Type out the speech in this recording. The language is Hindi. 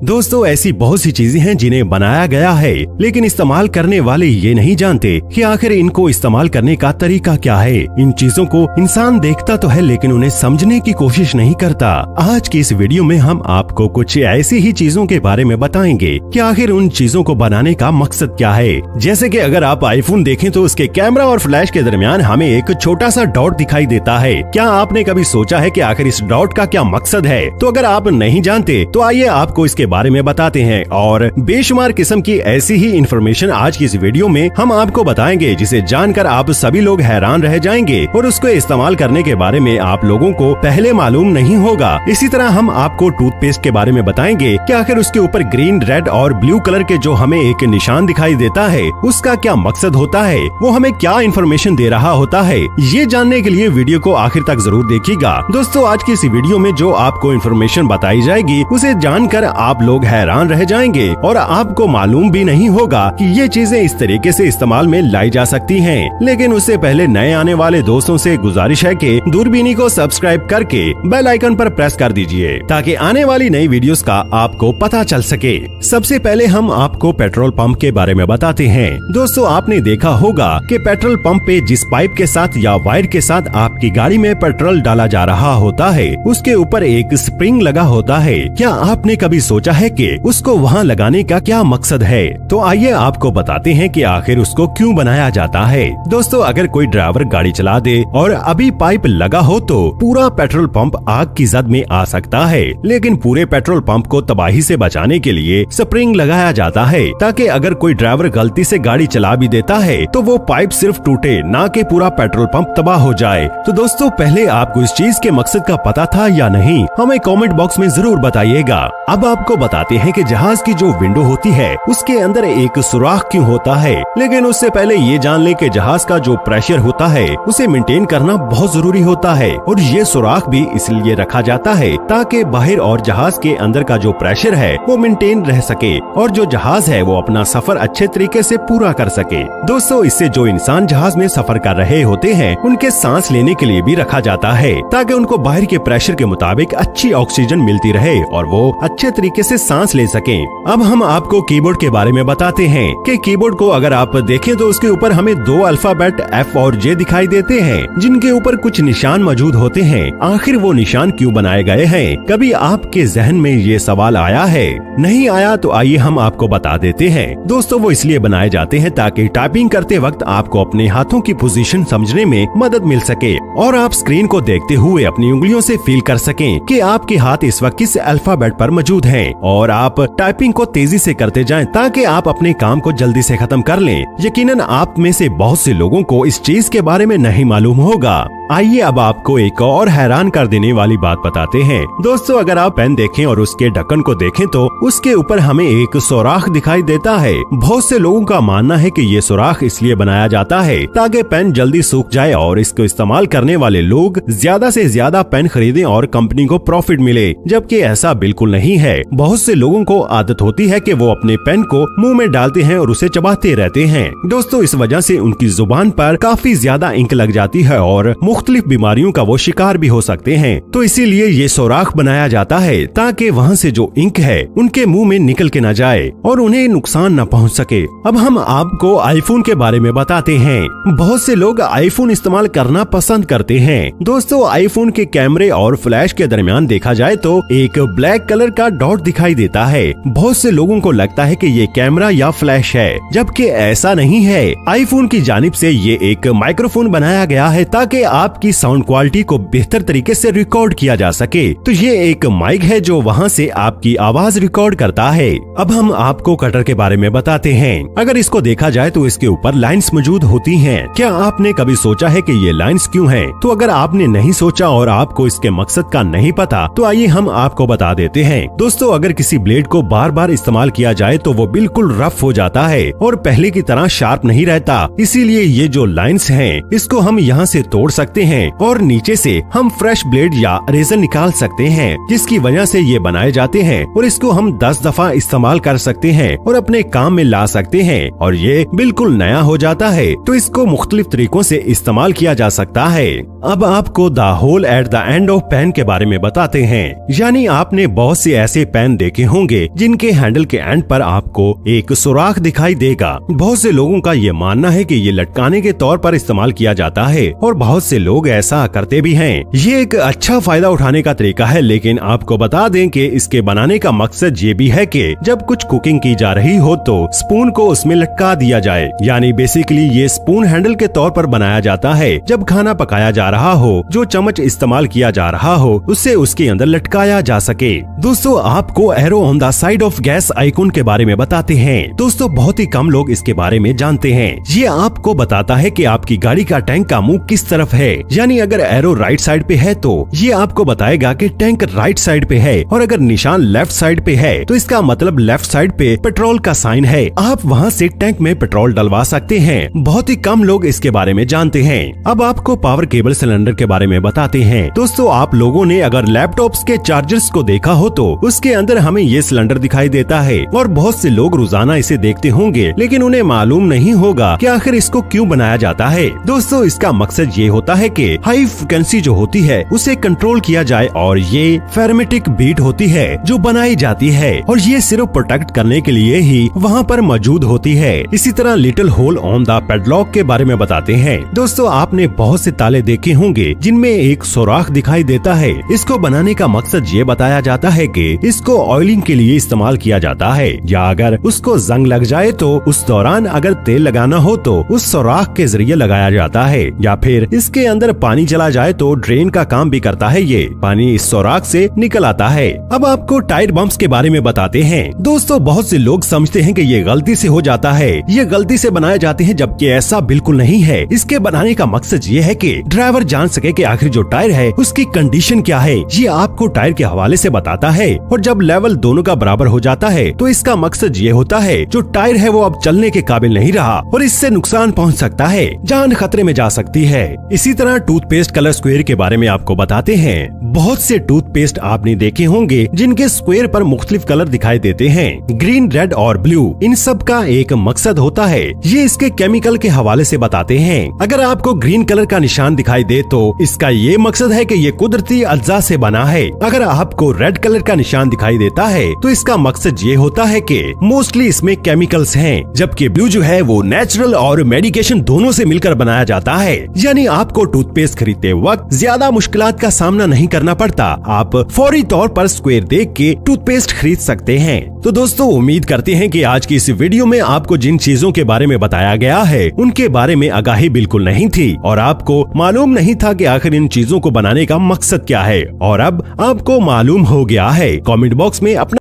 दोस्तों ऐसी बहुत सी चीजें हैं जिन्हें बनाया गया है, लेकिन इस्तेमाल करने वाले ये नहीं जानते कि आखिर इनको इस्तेमाल करने का तरीका क्या है। इन चीजों को इंसान देखता तो है लेकिन उन्हें समझने की कोशिश नहीं करता। आज की इस वीडियो में हम आपको कुछ ऐसी ही चीजों के बारे में बताएंगे कि आखिर उन चीजों को बनाने का मकसद क्या है। जैसे कि अगर आप आईफोन देखें तो उसके कैमरा और फ्लैश के दरमियान हमें एक छोटा सा डॉट दिखाई देता है। क्या आपने कभी सोचा है कि आखिर इस डॉट का क्या मकसद है? तो अगर आप नहीं जानते तो आइए आपको इसके बारे में बताते हैं और बेशुमार किस्म की ऐसी ही इंफॉर्मेशन आज की इस वीडियो में हम आपको बताएंगे जिसे जानकर आप सभी लोग हैरान रह जाएंगे और उसको इस्तेमाल करने के बारे में आप लोगों को पहले मालूम नहीं होगा। इसी तरह हम आपको टूथपेस्ट के बारे में बताएंगे कि आखिर उसके ऊपर ग्रीन, रेड और ब्लू कलर के जो हमें एक निशान दिखाई देता है उसका क्या मकसद होता है, वो हमें क्या इन्फॉर्मेशन दे रहा होता है। ये जानने के लिए वीडियो को आखिर तक जरूर देखिएगा। दोस्तों आज की इस वीडियो में जो आपको इन्फॉर्मेशन बताई जाएगी उसे जानकर आप लोग हैरान रह जाएंगे और आपको मालूम भी नहीं होगा कि ये चीजें इस तरीके से इस्तेमाल में लाई जा सकती हैं। लेकिन उससे पहले नए आने वाले दोस्तों से गुजारिश है कि दूरबीनी को सब्सक्राइब करके बेल आइकन पर प्रेस कर दीजिए ताकि आने वाली नई वीडियोस का आपको पता चल सके। सबसे पहले हम आपको पेट्रोल पंप के बारे में बताते हैं। दोस्तों आपने देखा होगा कि पेट्रोल पंप पे जिस पाइप के साथ या वायर के साथ आपकी गाड़ी में पेट्रोल डाला जा रहा होता है उसके ऊपर एक स्प्रिंग लगा होता है। क्या आपने कभी सोचा है कि उसको वहाँ लगाने का क्या मकसद है? तो आइए आपको बताते हैं कि आखिर उसको क्यों बनाया जाता है। दोस्तों अगर कोई ड्राइवर गाड़ी चला दे और अभी पाइप लगा हो तो पूरा पेट्रोल पंप आग की जद में आ सकता है, लेकिन पूरे पेट्रोल पंप को तबाही से बचाने के लिए स्प्रिंग लगाया जाता है ताकि अगर कोई ड्राइवर गलती से गाड़ी चला भी देता है तो वो पाइप सिर्फ टूटे, ना कि पूरा पेट्रोल पंप तबाह हो जाए। तो दोस्तों पहले आपको इस चीज के मकसद का पता था या नहीं, हमें कमेंट बॉक्स में जरूर बताइएगा। अब आपको बताते हैं कि जहाज की जो विंडो होती है उसके अंदर एक सुराख क्यों होता है। लेकिन उससे पहले ये जान ले कि जहाज का जो प्रेशर होता है उसे मेंटेन करना बहुत जरूरी होता है और ये सुराख भी इसलिए रखा जाता है ताकि बाहर और जहाज के अंदर का जो प्रेशर है वो मेंटेन रह सके और जो जहाज है वो अपना सफर अच्छे तरीके से पूरा कर सके। दोस्तों इससे जो इंसान जहाज में सफर कर रहे होते हैं उनके सांस लेने के लिए भी रखा जाता है ताकि उनको बाहर के प्रेशर के मुताबिक अच्छी ऑक्सीजन मिलती रहे और वो अच्छे तरीके से सांस ले सकें। अब हम आपको कीबोर्ड के बारे में बताते हैं कि कीबोर्ड को अगर आप देखें तो उसके ऊपर हमें दो अल्फाबेट F और J दिखाई देते हैं जिनके ऊपर कुछ निशान मौजूद होते हैं। आखिर वो निशान क्यों बनाए गए हैं? कभी आपके जहन में ये सवाल आया है? नहीं आया तो आइए हम आपको बता देते हैं। दोस्तों वो इसलिए बनाए जाते हैं ताकि टाइपिंग करते वक्त आपको अपने हाथों की पोजीशन समझने में मदद मिल सके और आप स्क्रीन को देखते हुए अपनी उंगलियों से फील कर सकें कि आपके हाथ इस वक्त किस अल्फाबेट पर मौजूद हैं और आप टाइपिंग को तेजी से करते जाएं ताकि आप अपने काम को जल्दी से खत्म कर लें। यकीनन आप में से बहुत से लोगों को इस चीज के बारे में नहीं मालूम होगा। आइए अब आपको एक और हैरान कर देने वाली बात बताते हैं। दोस्तों अगर आप पेन देखें और उसके ढक्कन को देखें तो उसके ऊपर हमें एक सुराख दिखाई देता है। बहुत से लोगों का मानना है कि ये सुराख इसलिए बनाया जाता है ताकि पेन जल्दी सूख जाए और इसको इस्तेमाल करने वाले लोग ज्यादा से ज्यादा पेन खरीदें और कंपनी को प्रॉफिट मिले, जबकि ऐसा बिल्कुल नहीं है। बहुत से लोगों को आदत होती है कि वो अपने पेन को मुंह में डालते हैं और उसे चबाते रहते हैं। दोस्तों इस वजह से उनकी जुबान पर काफी ज्यादा इंक लग जाती है और मुख्तलिफ बीमारियों का वो शिकार भी हो सकते हैं। तो इसीलिए ये सुराख बनाया जाता है ताकि वहाँ से जो इंक है उनके मुंह में निकल के न जाए और उन्हें नुकसान न पहुँच सके। अब हम आपको आईफोन के बारे में बताते हैं। बहुत से लोग आईफोन इस्तेमाल करना पसंद करते हैं। दोस्तों आईफोन के कैमरे और फ्लैश के दरमियान देखा जाए तो एक ब्लैक कलर का डॉट दिखाई देता है। बहुत से लोगों को लगता है कि ये कैमरा या फ्लैश है, जबकि ऐसा नहीं है। आईफोन की जानिब से ये एक माइक्रोफोन बनाया गया है ताकि आपकी साउंड क्वालिटी को बेहतर तरीके से रिकॉर्ड किया जा सके। तो ये एक माइक है जो वहाँ से आपकी आवाज रिकॉर्ड करता है। अब हम आपको कटर के बारे में बताते हैं। अगर इसको देखा जाए तो इसके ऊपर लाइंस मौजूद होती हैं। क्या आपने कभी सोचा है कि ये लाइंस क्यों हैं? तो अगर आपने नहीं सोचा और आपको इसके मकसद का नहीं पता तो आइए हम आपको बता देते हैं। दोस्तों अगर किसी ब्लेड को बार बार इस्तेमाल किया जाए तो वो बिल्कुल रफ हो जाता है और पहले की तरह शार्प नहीं रहता। इसीलिए ये जो लाइंस हैं इसको हम यहाँ से तोड़ सकते सकते हैं और नीचे से हम फ्रेश ब्लेड या रेजर निकाल सकते हैं, जिसकी वजह से ये बनाए जाते हैं और इसको हम 10 दफा इस्तेमाल कर सकते हैं और अपने काम में ला सकते हैं और ये बिल्कुल नया हो जाता है। तो इसको मुख्तलिफ तरीकों से इस्तेमाल किया जा सकता है। अब आपको the hole at the end of pen के बारे में बताते हैं। यानी आपने बहुत से ऐसे पेन देखे होंगे जिनके हैंडल के एंड पर आपको एक सुराख दिखाई देगा। बहुत से लोगों का ये मानना है कि ये लटकाने के तौर पर इस्तेमाल किया जाता है और बहुत से लोग ऐसा करते भी हैं। ये एक अच्छा फायदा उठाने का तरीका है, लेकिन आपको बता दें कि इसके बनाने का मकसद ये भी है कि जब कुछ कुकिंग की जा रही हो तो स्पून को उसमें लटका दिया जाए। यानी बेसिकली ये स्पून हैंडल के तौर पर बनाया जाता है। जब खाना पकाया जा रहा हो, जो चम्मच इस्तेमाल किया जा रहा हो उससे उसके अंदर लटकाया जा सके। दोस्तों, आपको arrow on the side of gas icon के बारे में बताते हैं। दोस्तों, बहुत ही कम लोग इसके बारे में जानते हैं। ये आपको बताता है कि आपकी गाड़ी का टैंक का मुंह किस तरफ है। यानी अगर एरो राइट साइड पे है तो ये आपको बताएगा कि टैंक राइट साइड पे है, और अगर निशान लेफ्ट साइड पे है तो इसका मतलब लेफ्ट साइड पे पेट्रोल का साइन है। आप वहाँ से टैंक में पेट्रोल डलवा सकते हैं। बहुत ही कम लोग इसके बारे में जानते हैं। अब आपको पावर केबल सिलेंडर के बारे में बताते हैं। दोस्तों, आप लोगों ने अगर लैपटॉप्स के चार्जर्स को देखा हो तो उसके अंदर हमें ये सिलेंडर दिखाई देता है और बहुत से लोग रोजाना इसे देखते होंगे, लेकिन उन्हें मालूम नहीं होगा कि आखिर इसको क्यों बनाया जाता है। दोस्तों, इसका मकसद ये होता है कि हाई फ्रिक्वेंसी जो होती है उसे कंट्रोल किया जाए, और ये फेरमेटिक बीट होती है जो बनाई जाती है और ये सिर्फ प्रोटेक्ट करने के लिए ही वहाँ पर मौजूद होती है। इसी तरह little hole on the padlock के बारे में बताते हैं। दोस्तों, आपने बहुत से ताले देखे होंगे जिनमें एक सुराख दिखाई देता है। इसको बनाने का मकसद ये बताया जाता है कि इसको ऑयलिंग के लिए इस्तेमाल किया जाता है, या अगर उसको जंग लग जाए तो उस दौरान अगर तेल लगाना हो तो उस सुराख के जरिए लगाया जाता है, या फिर इसके अंदर पानी चला जाए तो ड्रेन का काम भी करता है। ये पानी इस सुराख से निकल आता है। अब आपको टायर बम्प्स के बारे में बताते हैं। दोस्तों, बहुत से लोग समझते हैं कि ये गलती से हो जाता है, ये गलती से बनाए जाते हैं, जबकि ऐसा बिल्कुल नहीं है। इसके बनाने का मकसद ये है कि ड्राइवर जान सके कि आखिर जो टायर है उसकी कंडीशन क्या है। ये आपको टायर के हवाले से बताता है, और जब लेवल दोनों का बराबर हो जाता है तो इसका मकसद ये होता है जो टायर है वो अब चलने के काबिल नहीं रहा और इससे नुकसान पहुंच सकता है, जान खतरे में जा सकती है। इसी तरह टूथपेस्ट कलर स्क्वायर के बारे में आपको बताते हैं। बहुत से टूथपेस्ट आपने देखे होंगे जिनके स्क्वायर पर मुख्तलिफ कलर दिखाई देते हैं, ग्रीन, रेड और ब्लू। इन सब का एक मकसद होता है, ये इसके केमिकल के हवाले से बताते हैं। अगर आपको ग्रीन कलर का निशान दिखाई दे तो इसका ये मकसद है कि ये कुदरती अज्जा से बना है। अगर आपको रेड कलर का निशान दिखाई देता है तो इसका मकसद ये होता है कि मोस्टली इसमें केमिकल्स हैं, जबकि ब्लू जो है वो नेचुरल और मेडिकेशन दोनों से मिलकर बनाया जाता है। यानी आपको टूथपेस्ट खरीदते वक्त ज्यादा मुश्किलात का सामना नहीं करना पड़ता। आप फौरी तौर पर स्क्वायर देख के टूथपेस्ट खरीद सकते हैं। तो दोस्तों, उम्मीद करते हैं कि आज की इस वीडियो में आपको जिन चीजों के बारे में बताया गया है उनके बारे में आगाही बिल्कुल नहीं थी और आपको मालूम नहीं था कि आखिर इन चीजों को बनाने का मकसद क्या है, और अब आपको मालूम हो गया है। कमेंट बॉक्स में अपना